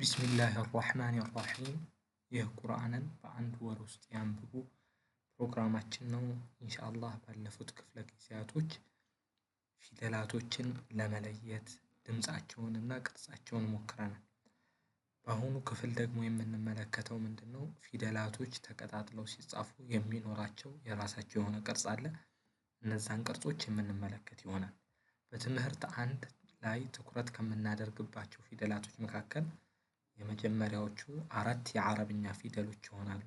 ቢስሚላህ ራህማን ራሒም። ይህ ቁርአንን በአንድ ወር ውስጥ ያንብቡ ፕሮግራማችን ነው። ኢንሻአላህ ባለፉት ክፍለ ጊዜያቶች ፊደላቶችን ለመለየት ድምፃቸውን እና ቅርጻቸውን ሞክረናል። በአሁኑ ክፍል ደግሞ የምንመለከተው ምንድነው? ፊደላቶች ተቀጣጥለው ሲጻፉ የሚኖራቸው የራሳቸው የሆነ ቅርጽ አለ። እነዛን ቅርጾች የምንመለከት ይሆናል። በትምህርት አንድ ላይ ትኩረት ከምናደርግባቸው ፊደላቶች መካከል የመጀመሪያዎቹ አራት የአረብኛ ፊደሎች ይሆናሉ።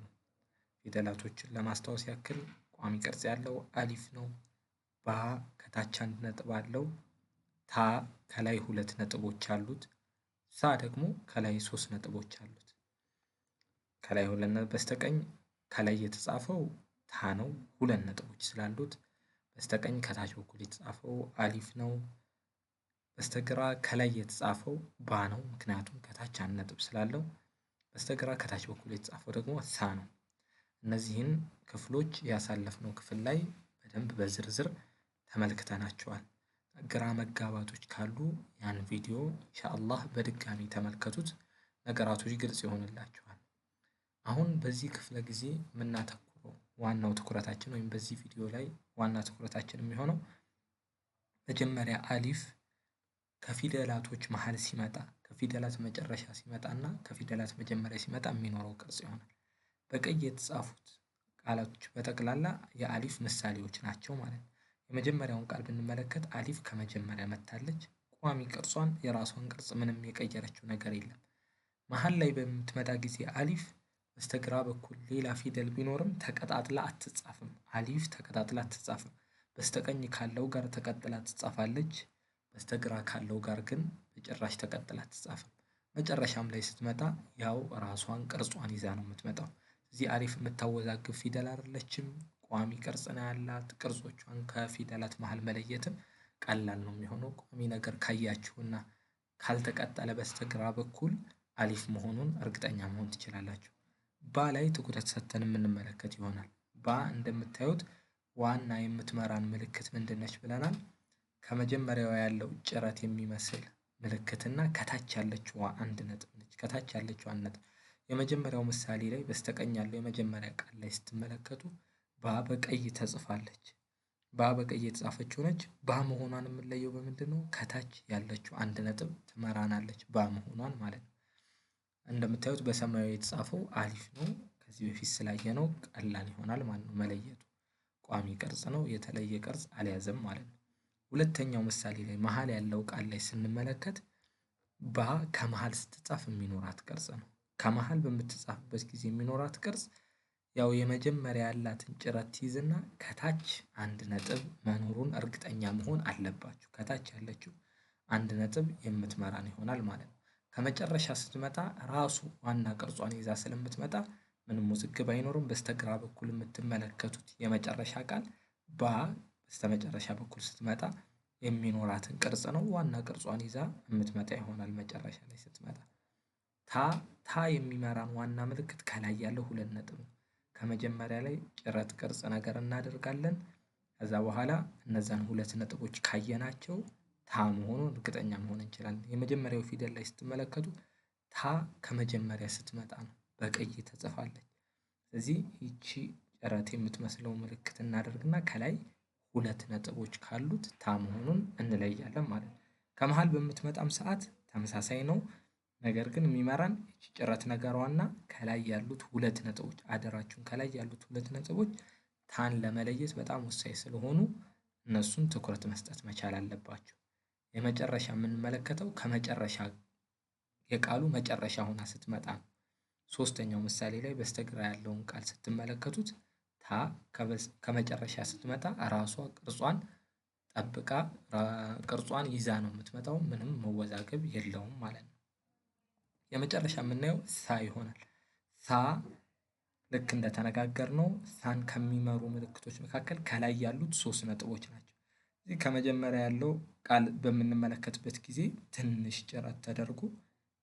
ፊደላቶችን ለማስታወስ ያክል ቋሚ ቅርጽ ያለው አሊፍ ነው። ባ ከታች አንድ ነጥብ አለው። ታ ከላይ ሁለት ነጥቦች አሉት። ሳ ደግሞ ከላይ ሶስት ነጥቦች አሉት። ከላይ ሁለት ነጥብ በስተቀኝ ከላይ የተጻፈው ታ ነው፣ ሁለት ነጥቦች ስላሉት። በስተቀኝ ከታች በኩል የተጻፈው አሊፍ ነው። በስተግራ ከላይ የተጻፈው ባ ነው፣ ምክንያቱም ከታች አንድ ነጥብ ስላለው። በስተግራ ከታች በኩል የተጻፈው ደግሞ ሳ ነው። እነዚህን ክፍሎች ያሳለፍነው ክፍል ላይ በደንብ በዝርዝር ተመልክተናቸዋል። ግራ መጋባቶች ካሉ ያን ቪዲዮ ኢንሻአላህ በድጋሚ ተመልከቱት፣ ነገራቶች ግልጽ ይሆንላችኋል። አሁን በዚህ ክፍለ ጊዜ የምናተኩረው ዋናው ትኩረታችን ወይም በዚህ ቪዲዮ ላይ ዋና ትኩረታችን የሚሆነው መጀመሪያ አሊፍ ከፊደላቶች መሃል ሲመጣ፣ ከፊደላት መጨረሻ ሲመጣ እና ከፊደላት መጀመሪያ ሲመጣ የሚኖረው ቅርጽ ይሆናል። በቀይ የተጻፉት ቃላቶች በጠቅላላ የአሊፍ ምሳሌዎች ናቸው ማለት ነው። የመጀመሪያውን ቃል ብንመለከት አሊፍ ከመጀመሪያ መታለች። ቋሚ ቅርጿን የራሷን ቅርጽ ምንም የቀየረችው ነገር የለም። መሃል ላይ በምትመጣ ጊዜ አሊፍ በስተግራ በኩል ሌላ ፊደል ቢኖርም ተቀጣጥላ አትጻፍም። አሊፍ ተቀጣጥላ አትጻፍም። በስተቀኝ ካለው ጋር ተቀጥላ ትጻፋለች። በስተግራ ካለው ጋር ግን በጭራሽ ተቀጥላ አትጻፍም። መጨረሻም ላይ ስትመጣ ያው ራሷን ቅርጿን ይዛ ነው የምትመጣው። እዚህ አሊፍ የምታወዛግብ ፊደል አይደለችም። ቋሚ ቅርጽ ነው ያላት። ቅርጾቿን ከፊደላት መሃል መለየትም ቀላል ነው የሚሆነው። ቋሚ ነገር ካያችሁና ካልተቀጠለ በስተግራ በኩል አሊፍ መሆኑን እርግጠኛ መሆን ትችላላችሁ። ባ ላይ ትኩረት ሰጥተን የምንመለከት ይሆናል። ባ እንደምታዩት ዋና የምትመራን ምልክት ምንድነች ብለናል? ከመጀመሪያው ያለው ጭረት የሚመስል ምልክትና ከታች ያለችው አንድ ነጥብ ነች። ከታች ያለችው አንድ ነጥብ የመጀመሪያው ምሳሌ ላይ በስተቀኝ ያለው የመጀመሪያ ቃል ላይ ስትመለከቱ ባ በቀይ ተጽፋለች። ባ በቀይ የተጻፈችው ነች። ባ መሆኗን የምንለየው በምንድነው? ከታች ያለችው አንድ ነጥብ ትመራናለች ባ መሆኗን ማለት ነው። እንደምታዩት በሰማያዊ የተጻፈው አሊፍ ነው። ከዚህ በፊት ስላየነው ቀላል ይሆናል ማለት ነው መለየቱ። ቋሚ ቅርጽ ነው፣ የተለየ ቅርጽ አልያዘም ማለት ነው። ሁለተኛው ምሳሌ ላይ መሃል ያለው ቃል ላይ ስንመለከት ባ ከመሃል ስትጻፍ የሚኖራት ቅርጽ ነው። ከመሃል በምትጻፍበት ጊዜ የሚኖራት ቅርጽ ያው የመጀመሪያ ያላትን ጭረት ትይዝና ከታች አንድ ነጥብ መኖሩን እርግጠኛ መሆን አለባችሁ። ከታች ያለችው አንድ ነጥብ የምትመራን ይሆናል ማለት ነው። ከመጨረሻ ስትመጣ ራሱ ዋና ቅርጿን ይዛ ስለምትመጣ ምንም ውዝግብ አይኖርም። በስተግራ በኩል የምትመለከቱት የመጨረሻ ቃል ባ በስተመጨረሻ በኩል ስትመጣ የሚኖራትን ቅርጽ ነው። ዋና ቅርጿን ይዛ የምትመጣ ይሆናል መጨረሻ ላይ ስትመጣ። ታ የሚመራን ዋና ምልክት ከላይ ያለው ሁለት ነጥብ ነው። ከመጀመሪያ ላይ ጭረት ቅርጽ ነገር እናደርጋለን። ከዛ በኋላ እነዛን ሁለት ነጥቦች ካየናቸው ታ መሆኑን እርግጠኛ መሆን እንችላለን። የመጀመሪያው ፊደል ላይ ስትመለከቱ ታ ከመጀመሪያ ስትመጣ ነው በቀይ ተጽፋለች። ስለዚህ ይቺ ጭረት የምትመስለው ምልክት እናደርግና ከላይ ሁለት ነጥቦች ካሉት ታ መሆኑን እንለያለን ማለት ነው። ከመሃል በምትመጣም ሰዓት ተመሳሳይ ነው። ነገር ግን የሚመራን ይቺ ጭረት ነገሯና ከላይ ያሉት ሁለት ነጥቦች፣ አደራችሁን ከላይ ያሉት ሁለት ነጥቦች ታን ለመለየት በጣም ወሳኝ ስለሆኑ እነሱን ትኩረት መስጠት መቻል አለባችሁ። የመጨረሻ የምንመለከተው ከመጨረሻ የቃሉ መጨረሻ ሆና ስትመጣ ነው። ሶስተኛው ምሳሌ ላይ በስተግራ ያለውን ቃል ስትመለከቱት ታ ከመጨረሻ ስትመጣ ራሷ ቅርጿን ጠብቃ ቅርጿን ይዛ ነው የምትመጣው። ምንም መወዛገብ የለውም ማለት ነው። የመጨረሻ የምናየው ሳ ይሆናል። ሳ ልክ እንደተነጋገርነው ሳን ከሚመሩ ምልክቶች መካከል ከላይ ያሉት ሶስት ነጥቦች ናቸው። እዚህ ከመጀመሪያ ያለው ቃል በምንመለከትበት ጊዜ ትንሽ ጭረት ተደርጎ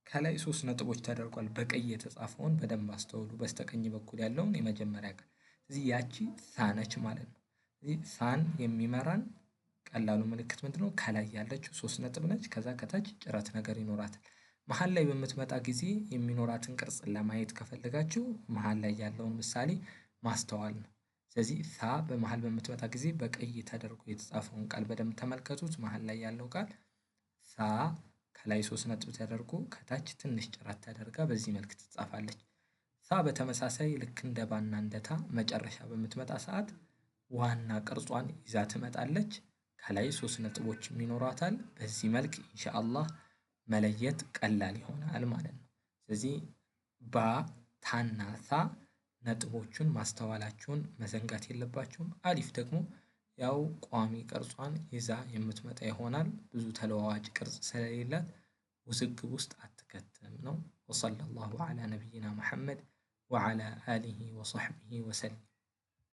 ከላይ ሶስት ነጥቦች ተደርጓል። በቀይ የተጻፈውን በደንብ አስተውሉ። በስተቀኝ በኩል ያለውን የመጀመሪያ ቃል እዚህ ያቺ ሳ ነች ማለት ነው። እዚህ ሳን የሚመራን ቀላሉ ምልክት ምንድነው? ከላይ ያለችው ሶስት ነጥብ ነች። ከዛ ከታች ጭረት ነገር ይኖራታል። መሃል ላይ በምትመጣ ጊዜ የሚኖራትን ቅርጽ ለማየት ከፈለጋችሁ መሃል ላይ ያለውን ምሳሌ ማስተዋል ነው። ስለዚህ ሳ በመሃል በምትመጣ ጊዜ በቀይ ተደርጎ የተጻፈውን ቃል በደንብ ተመልከቱት። መሃል ላይ ያለው ቃል ሳ ከላይ 3 ነጥብ ተደርጎ ከታች ትንሽ ጭረት ተደርጋ በዚህ መልክ ትጻፋለች። ሳ በተመሳሳይ ልክ እንደ ባና እንደታ መጨረሻ በምትመጣ ሰዓት ዋና ቅርጿን ይዛ ትመጣለች። ከላይ 3 ነጥቦችም ይኖሯታል። በዚህ መልክ ኢንሻአላህ መለየት ቀላል ይሆናል ማለት ነው። ስለዚህ ባ ታና ሳ ነጥቦቹን ማስተዋላችሁን መዘንጋት የለባችሁም። አሊፍ ደግሞ ያው ቋሚ ቅርጿን ይዛ የምትመጣ ይሆናል። ብዙ ተለዋዋጭ ቅርጽ ስለሌላት ውዝግብ ውስጥ አትከትም ነው። ወሰለላሁ ዐላ ነቢይና መሐመድ ወዐላ አሊሂ ወሰሕቢሂ ወሰለም።